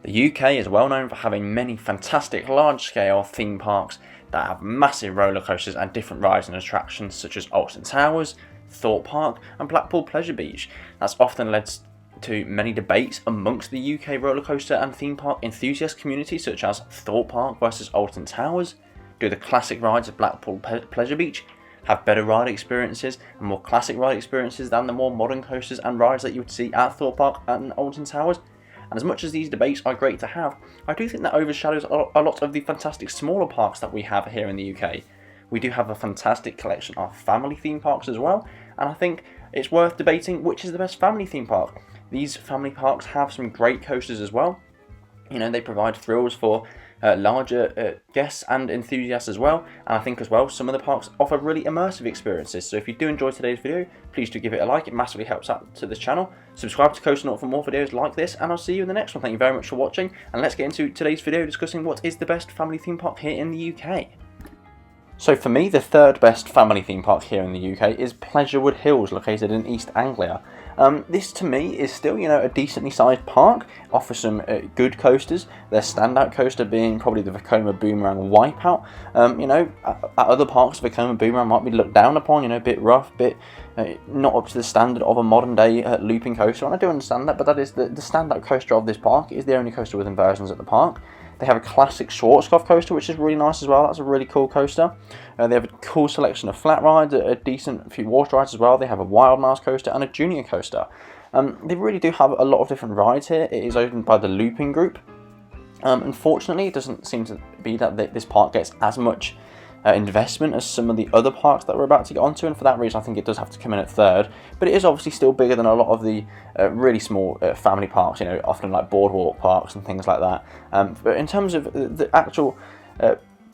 The UK is well known for having many fantastic large-scale theme parks that have massive roller coasters and different rides and attractions such as Alton Towers, Thorpe Park and Blackpool Pleasure Beach. That's often led to many debates amongst the UK roller coaster and theme park enthusiast community, such as Thorpe Park versus Alton Towers. Do the classic rides at Blackpool Pleasure Beach have better ride experiences and more classic ride experiences than the more modern coasters and rides that you would see at Thorpe Park and Alton Towers? And as much as these debates are great to have, I do think that overshadows a lot of the fantastic smaller parks that we have here in the UK. We do have a fantastic collection of family theme parks as well, and I think it's worth debating which is the best family theme park. These family parks have some great coasters as well. You know, they provide thrills for larger guests and enthusiasts as well, and I think as well some of the parks offer really immersive experiences. So if you do enjoy today's video, please do give it a like, it massively helps out to this channel. Subscribe to Coasternaut for more videos like this, and I'll see you in the next one. Thank you very much for watching, and let's get into today's video discussing what is the best family theme park here in the UK. So for me, the third best family theme park here in the UK is Pleasurewood Hills, located in East Anglia. This to me is still, you know, a decently sized park, offers some good coasters, their standout coaster being probably the Vekoma Boomerang Wipeout. You know, at other parks, Vekoma Boomerang might be looked down upon, you know, a bit rough, bit not up to the standard of a modern day looping coaster, and I do understand that, but that is the standout coaster of this park. It is the only coaster with inversions at the park. They have a classic Schwarzkopf coaster, which is really nice as well. That's a really cool coaster. They have a cool selection of flat rides, a decent few water rides as well. They have a Wild Mouse coaster and a Junior coaster. They really do have a lot of different rides here. It is owned by the Looping Group. Unfortunately, it doesn't seem to be that this park gets as much investment as some of the other parks that we're about to get onto, and for that reason I think it does have to come in at third, but it is obviously still bigger than a lot of the really small family parks, you know, often like boardwalk parks and things like that. But in terms of the actual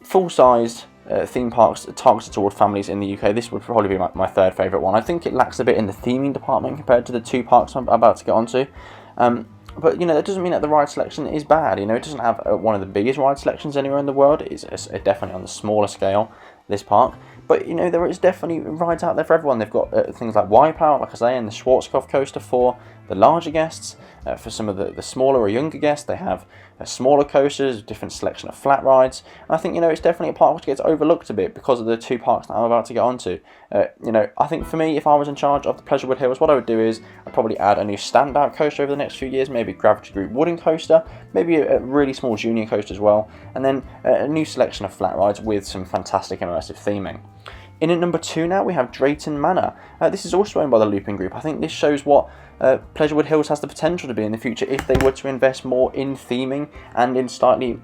full-sized theme parks targeted toward families in the UK, this would probably be my third favourite one. I think it lacks a bit in the theming department compared to the two parks I'm about to get onto. But, you know, that doesn't mean that the ride selection is bad. You know, it doesn't have one of the biggest ride selections anywhere in the world. It's definitely on the smaller scale, this park. But, you know, there is definitely rides out there for everyone. They've got things like Wipeout, like I say, and the Schwarzkopf coaster for the larger guests. For some of the smaller or younger guests, they have smaller coasters, a different selection of flat rides. And I think, you know, it's definitely a park which gets overlooked a bit because of the two parks that I'm about to get onto. You know, I think for me, if I was in charge of the Pleasurewood Hills, what I would do is I'd probably add a new standout coaster over the next few years, maybe a Gravity Group wooden coaster, maybe a really small Junior coaster as well, and then a new selection of flat rides with some fantastic immersive theming. In at number 2 now, we have Drayton Manor. This is also owned by the Looping Group. I think this shows what Pleasurewood Hills has the potential to be in the future if they were to invest more in theming and in slightly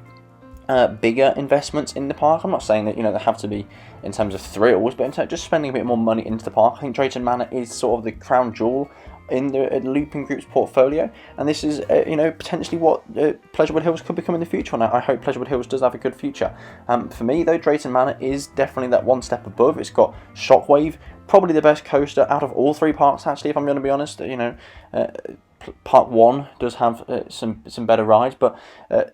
bigger investments in the park. I'm not saying that, you know, they have to be in terms of thrills, but in terms of just spending a bit more money into the park. I think Drayton Manor is sort of the crown jewel in the Looping Group's portfolio, and this is you know, potentially what Pleasurewood Hills could become in the future, and I hope Pleasurewood Hills does have a good future. For me though, Drayton Manor is definitely that one step above. It's got Shockwave, probably the best coaster out of all three parks actually, if I'm going to be honest. You know, Park 1 does have some better rides, but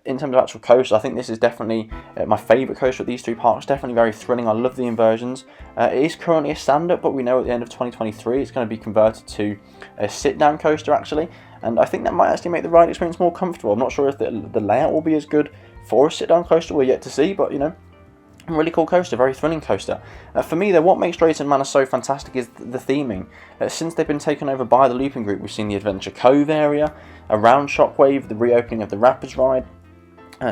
in terms of actual coaster, I think this is definitely my favourite coaster at these three parks. Definitely very thrilling. I love the inversions. It is currently a stand-up, but we know at the end of 2023 it's going to be converted to a sit-down coaster actually, and I think that might actually make the ride experience more comfortable. I'm not sure if the layout will be as good for a sit-down coaster. We're yet to see, but you know, a really cool coaster, very thrilling coaster. For me though, what makes Drayton Manor so fantastic is the theming. Since they've been taken over by the Looping Group, we've seen the Adventure Cove area around Shockwave, the reopening of the Rapids ride,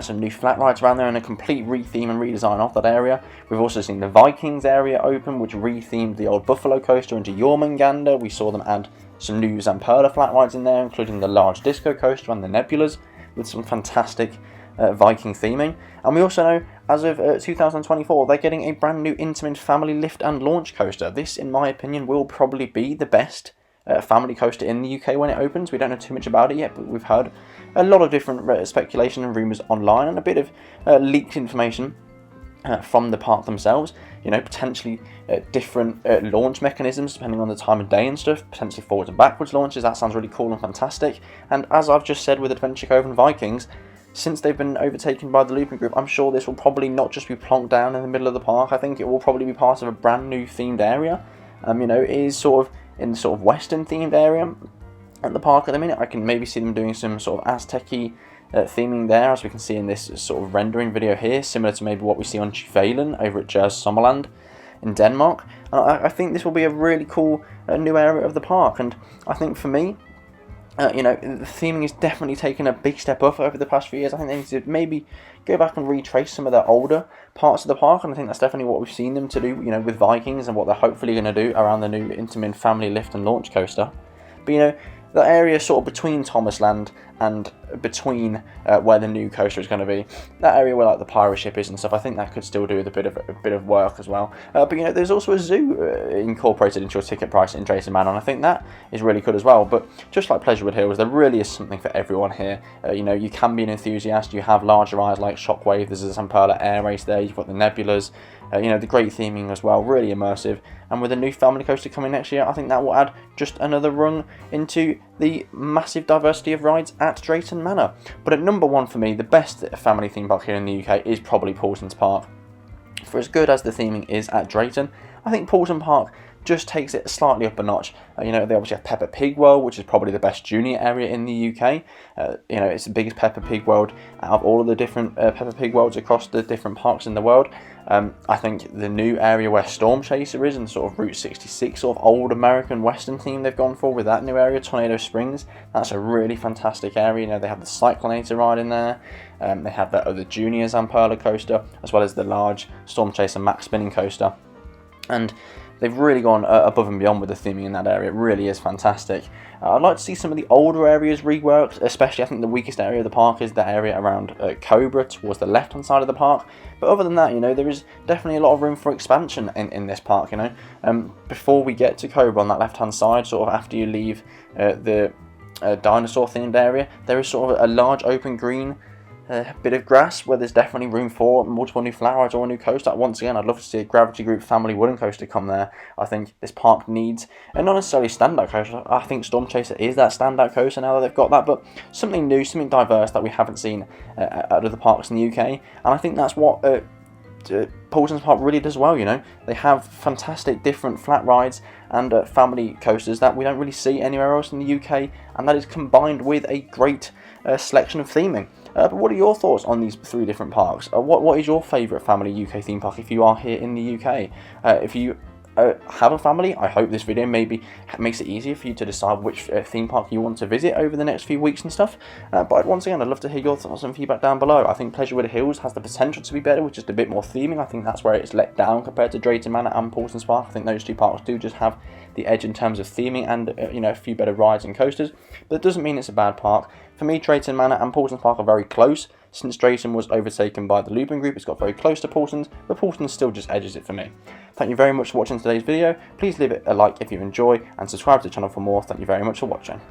some new flat rides around there, and a complete retheme and redesign of that area. We've also seen the Vikings area open, which rethemed the old Buffalo coaster into Jormungandr. We saw them add some new Zamperla flat rides in there, including the large disco coaster and the Nebulas, with some fantastic Viking theming. And we also know, as of 2024, they're getting a brand new Intamin family lift and launch coaster. This, in my opinion, will probably be the best family coaster in the UK when it opens. We don't know too much about it yet, but we've heard a lot of different speculation and rumours online, and a bit of leaked information from the park themselves. You know, potentially different launch mechanisms depending on the time of day and stuff, potentially forwards and backwards launches. That sounds really cool and fantastic. And as I've just said with Adventure Cove and Vikings, since they've been overtaken by the Looping Group, I'm sure this will probably not just be plonked down in the middle of the park. I think it will probably be part of a brand new themed area. You know, it is sort of in the sort of western themed area at the park at the minute. I can maybe see them doing some sort of Aztec-y theming there, as we can see in this sort of rendering video here, similar to maybe what we see on Chivalen over at Jers Sommerland in Denmark. And I think this will be a really cool new area of the park, and I think for me, you know, the theming has definitely taken a big step up over the past few years. I think they need to maybe go back and retrace some of their older parts of the park, and I think that's definitely what we've seen them to do, you know, with Vikings, and what they're hopefully going to do around the new Intamin family lift and launch coaster. But you know, the area sort of between Thomasland and between where the new coaster is going to be, that area where like the pirate ship is and stuff, I think that could still do with a bit of work as well. But you know, there's also a zoo incorporated into your ticket price in Drayton Manor, and I think that is really good as well. But just like Pleasurewood Hills, there really is something for everyone here. You know, you can be an enthusiast. You have larger rides like Shockwave. There's a Zamperla air race there. You've got the Nebulas. You know, the great theming as well, really immersive. And with a new family coaster coming next year, I think that will add just another rung into the massive diversity of rides at Drayton Manor. But at number one for me, the best family theme park here in the UK is probably Paultons Park. For as good as the theming is at Drayton, I think Paulton Park just takes it slightly up a notch. You know, they obviously have Peppa Pig World, which is probably the best junior area in the UK. You know, it's the biggest Peppa Pig World out of all of the different Peppa Pig Worlds across the different parks in the world. I think the new area where Storm Chaser is, and sort of Route 66 sort of old American Western theme they've gone for with that new area, Tornado Springs, that's a really fantastic area. You know, they have the Cyclonator ride in there. They have that other junior Zamperla coaster, as well as the large Storm Chaser Max spinning coaster. And they've really gone above and beyond with the theming in that area. It really is fantastic. I'd like to see some of the older areas reworked, especially I think the weakest area of the park is the area around Cobra towards the left hand side of the park. But other than that, you know, there is definitely a lot of room for expansion in this park, you know. Before we get to Cobra on that left hand side, sort of after you leave the dinosaur themed area, there is sort of a large open green bit of grass where there's definitely room for multiple new flat rides or a new coaster. Once again, I'd love to see a Gravity Group family wooden coaster come there. I think this park needs, and not necessarily standout coaster, I think Storm Chaser is that standout coaster now that they've got that, but something new, something diverse that we haven't seen at other parks in the UK, and I think that's what Paultons Park really does well. You know, they have fantastic different flat rides and family coasters that we don't really see anywhere else in the UK, and that is combined with a great selection of theming. But what are your thoughts on these three different parks? What is your favourite family UK theme park if you are here in the UK? If you have a family, I hope this video maybe makes it easier for you to decide which theme park you want to visit over the next few weeks and stuff. But once again, I'd love to hear your thoughts and feedback down below. I think Pleasurewood Hills has the potential to be better with just a bit more theming. I think that's where it's let down compared to Drayton Manor and Paultons Park. I think those two parks do just have the edge in terms of theming and you know, a few better rides and coasters. But it doesn't mean it's a bad park. For me, Drayton Manor and Paultons Park are very close. Since Drayton was overtaken by the Lubin Group, it's got very close to Paultons, but Paultons still just edges it for me. Thank you very much for watching today's video. Please leave it a like if you enjoy, and subscribe to the channel for more. Thank you very much for watching.